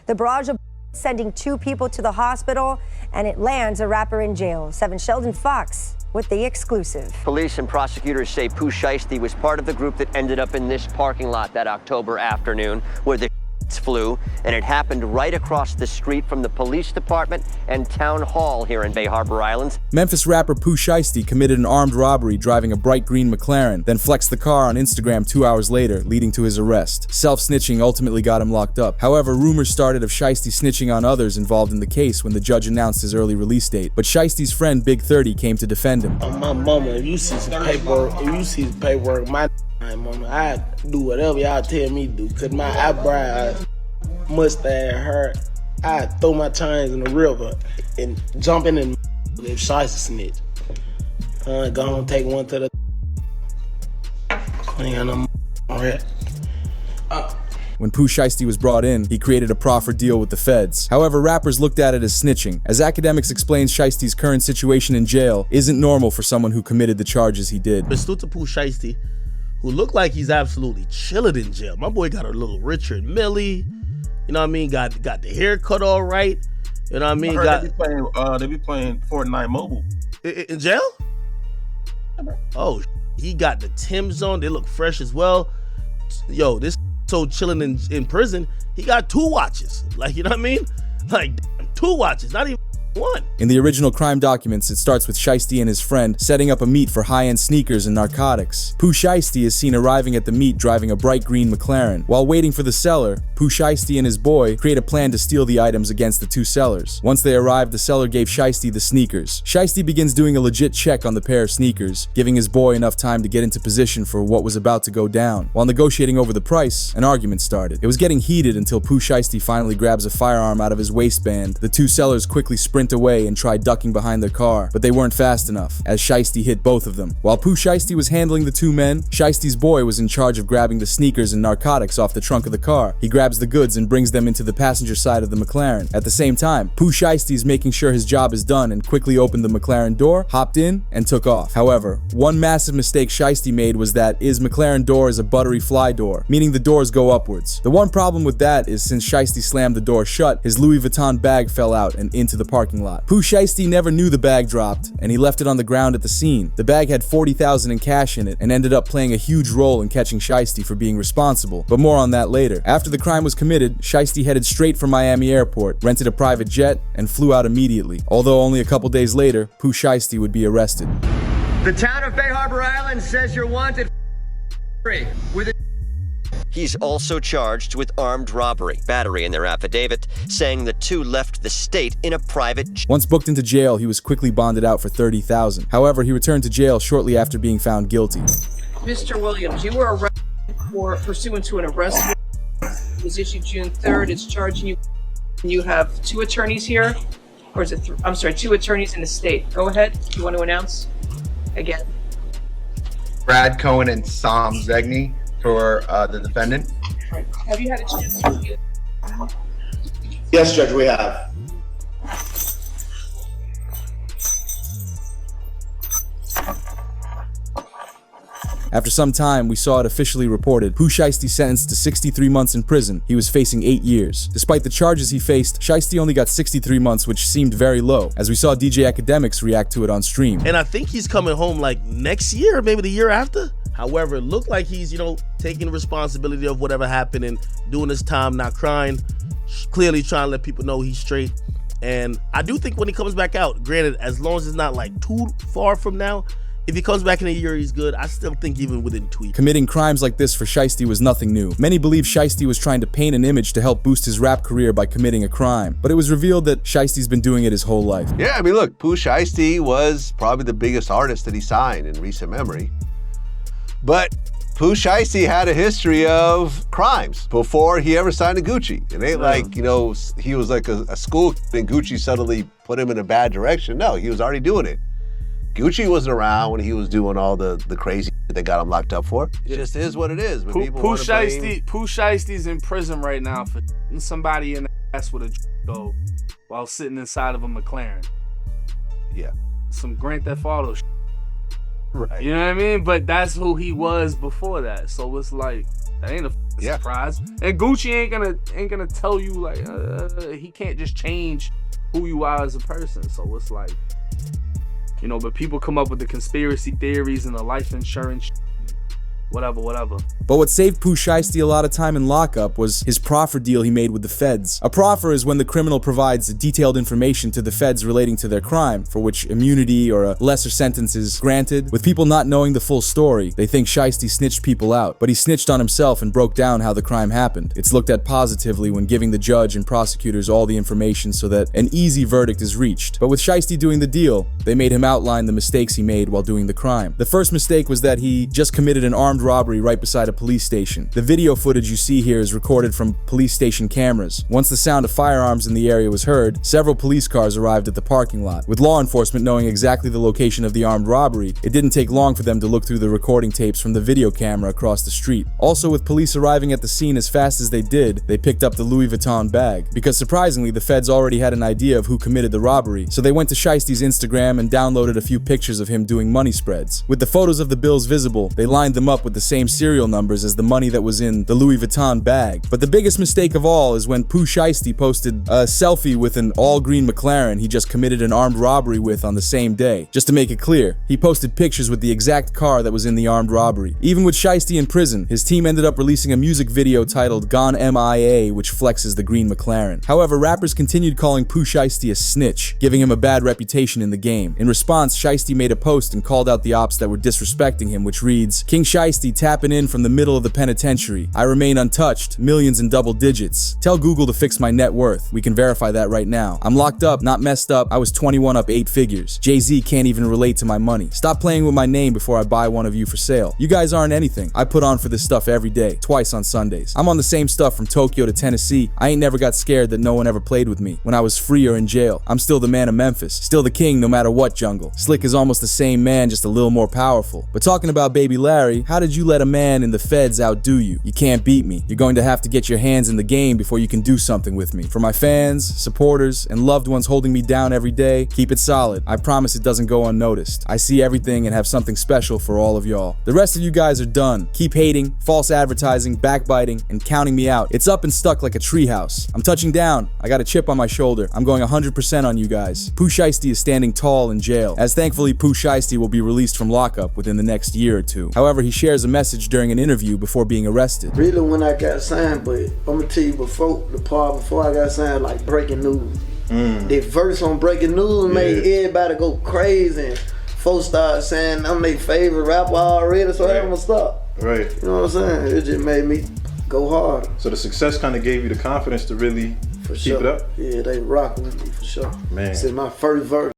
The barrage of sending 2 people to the hospital, and it lands a rapper in jail. 7 Sheldon Fox with the exclusive. Police and prosecutors say Pooh Shiesty was part of the group that ended up in this parking lot that October afternoon where the flew, and it happened right across the street from the police department and town hall here in Bay Harbor Islands. Memphis rapper Pooh Shiesty committed an armed robbery driving a bright green McLaren, then flexed the car on Instagram 2 hours later, leading to his arrest. Self-snitching ultimately got him locked up. However, rumors started of Shiesty snitching on others involved in the case when the judge announced his early release date. But Shiesty's friend Big 30 came to defend him. My mama, if you see some paperwork, my mama, I do whatever y'all tell me to do. Cause my eyebrow, mustache, hair, I throw my chains in the river and jump in and if Shiesty snitch. Go on, take one to the ain't got no rat. When Pooh Shiesty was brought in, he created a proffered deal with the feds. However, rappers looked at it as snitching. As academics explains, Shiesty's current situation in jail isn't normal for someone who committed the charges he did. Salute to Pooh Shiesty, who looked like he's absolutely chilling in jail. My boy got a little Richard Millie. You know what I mean? Got the haircut all right. You know what I mean? They be playing Fortnite Mobile. In jail? Oh, he got the Timbs on. They look fresh as well. Yo, this so chilling in prison. He got 2 watches. Like, you know what I mean? Like 2 watches, not even 1. In the original crime documents, it starts with Shiesty and his friend setting up a meet for high-end sneakers and narcotics. Pooh Shiesty is seen arriving at the meet driving a bright green McLaren. While waiting for the seller, Pooh Shiesty and his boy create a plan to steal the items against the 2 sellers. Once they arrive, the seller gave Shiesty the sneakers. Shiesty begins doing a legit check on the pair of sneakers, giving his boy enough time to get into position for what was about to go down. While negotiating over the price, an argument started. It was getting heated until Pooh Shiesty finally grabs a firearm out of his waistband. The 2 sellers quickly sprint away and try ducking behind their car, but they weren't fast enough, as Shiesty hit both of them. While Pooh Shiesty was handling the 2 men, Shiesty's boy was in charge of grabbing the sneakers and narcotics off the trunk of the car. He grabs the goods and brings them into the passenger side of the McLaren. At the same time, Pooh Shiesty is making sure his job is done and quickly opened the McLaren door, hopped in, and took off. However, one massive mistake Shiesty made was that his McLaren door is a buttery fly door, meaning the doors go upwards. The one problem with that is since Shiesty slammed the door shut, his Louis Vuitton bag fell out and into the parking lot. Pooh Shiesty never knew the bag dropped, and he left it on the ground at the scene. The bag had $40,000 in cash in it and ended up playing a huge role in catching Shiesty for being responsible, but more on that later. After the crime was committed, Shiesty headed straight for Miami Airport, rented a private jet, and flew out immediately. Although only a couple days later, Pooh Shiesty would be arrested. The town of Bay Harbor Islands says you're wanted with a... He's also charged with armed robbery, battery in their affidavit, saying the 2 left the state in a private jet. Once booked into jail, he was quickly bonded out for $30,000. However, he returned to jail shortly after being found guilty. Mr. Williams, you were arrested for pursuant to an arrest warrant. It was issued June 3rd. It's charging you. You have 2 attorneys here, or is it? I'm sorry, 2 attorneys in the state. Go ahead. You want to announce again? Brad Cohen and Sam Zegny for the defendant. Right. Have you had a chance to review? Yes, Judge, we have. After some time, we saw it officially reported. Pooh Shiesty sentenced to 63 months in prison. He was facing 8 years. Despite the charges he faced, Shiesty only got 63 months, which seemed very low, as we saw DJ Academics react to it on stream. And I think he's coming home like next year, maybe the year after. However, it looked like he's, taking responsibility of whatever happened and doing his time, not crying, clearly trying to let people know he's straight. And I do think when he comes back out, granted, as long as it's not like too far from now, if he comes back in a year, he's good. I still think even within 2 years. Committing crimes like this for Shiesty was nothing new. Many believe Shiesty was trying to paint an image to help boost his rap career by committing a crime. But it was revealed that Shiesty's been doing it his whole life. Yeah, I mean, look, Pooh Shiesty was probably the biggest artist that he signed in recent memory. But Pooh Shiesty had a history of crimes before he ever signed to Gucci. It ain't like, he was like a school kid and Gucci suddenly put him in a bad direction. No, he was already doing it. Gucci wasn't around when he was doing all the crazy shit they got him locked up for. It just is what it is. But Pooh Shiesty's in prison right now for somebody in the ass with a go while sitting inside of a McLaren. Yeah. Some Grand Theft Auto shit. Right. You know what I mean? But that's who he was before that. So it's like, that ain't a a surprise. And Gucci ain't gonna tell you like he can't just change who you are as a person. So it's like, you know, but people come up with the conspiracy theories and the life insurance, whatever. But what saved Pooh Shiesty a lot of time in lockup was his proffer deal he made with the feds. A proffer is when the criminal provides detailed information to the feds relating to their crime, for which immunity or a lesser sentence is granted. With people not knowing the full story, they think Shiesty snitched people out, but he snitched on himself and broke down how the crime happened. It's looked at positively when giving the judge and prosecutors all the information so that an easy verdict is reached. But with Shiesty doing the deal, they made him outline the mistakes he made while doing the crime. The first mistake was that he just committed an armed robbery right beside a police station. The video footage you see here is recorded from police station cameras. Once the sound of firearms in the area was heard, several police cars arrived at the parking lot. With law enforcement knowing exactly the location of the armed robbery, it didn't take long for them to look through the recording tapes from the video camera across the street. Also, with police arriving at the scene as fast as they did, they picked up the Louis Vuitton bag. Because surprisingly, the feds already had an idea of who committed the robbery, so they went to Shiesty's Instagram and downloaded a few pictures of him doing money spreads. With the photos of the bills visible, they lined them up with the same serial numbers as the money that was in the Louis Vuitton bag. But the biggest mistake of all is when Pooh Shiesty posted a selfie with an all-green McLaren he just committed an armed robbery with on the same day. Just to make it clear, he posted pictures with the exact car that was in the armed robbery. Even with Shiesty in prison, his team ended up releasing a music video titled Gone MIA, which flexes the green McLaren. However, rappers continued calling Pooh Shiesty a snitch, giving him a bad reputation in the game. In response, Shiesty made a post and called out the ops that were disrespecting him, which reads, "King Shiesty tapping in from the middle of the penitentiary. I remain untouched, millions in double digits. Tell Google to fix my net worth. We can verify that right now. I'm locked up, not messed up. I was 21 up 8 figures. Jay-Z can't even relate to my money. Stop playing with my name before I buy one of you for sale. You guys aren't anything. I put on for this stuff every day, twice on Sundays. I'm on the same stuff from Tokyo to Tennessee. I ain't never got scared that no one ever played with me when I was free or in jail. I'm still the man of Memphis, still the king no matter what jungle. Slick is almost the same man, just a little more powerful. But talking about Baby Larry, how did you let a man in the feds outdo you? You can't beat me. You're going to have to get your hands in the game before you can do something with me. For my fans, supporters, and loved ones holding me down every day, keep it solid. I promise it doesn't go unnoticed. I see everything and have something special for all of y'all. The rest of you guys are done. Keep hating, false advertising, backbiting, and counting me out. It's up and stuck like a treehouse. I'm touching down. I got a chip on my shoulder. I'm going 100% on you guys. Pooh Shiesty is standing tall in jail, as thankfully Pooh Shiesty will be released from lockup within the next year or two. However, he shares a message during an interview before being arrested. Really when I got signed, but I'm gonna tell you before I got signed, like breaking news. The verse on breaking news made everybody go crazy and folks started saying I'm their favorite rapper already, so I'm gonna stop. Right. You know what I'm saying? It just made me go harder. So the success kind of gave you the confidence to really keep it up? Yeah, they rocking with me for sure. Man. This is my first verse.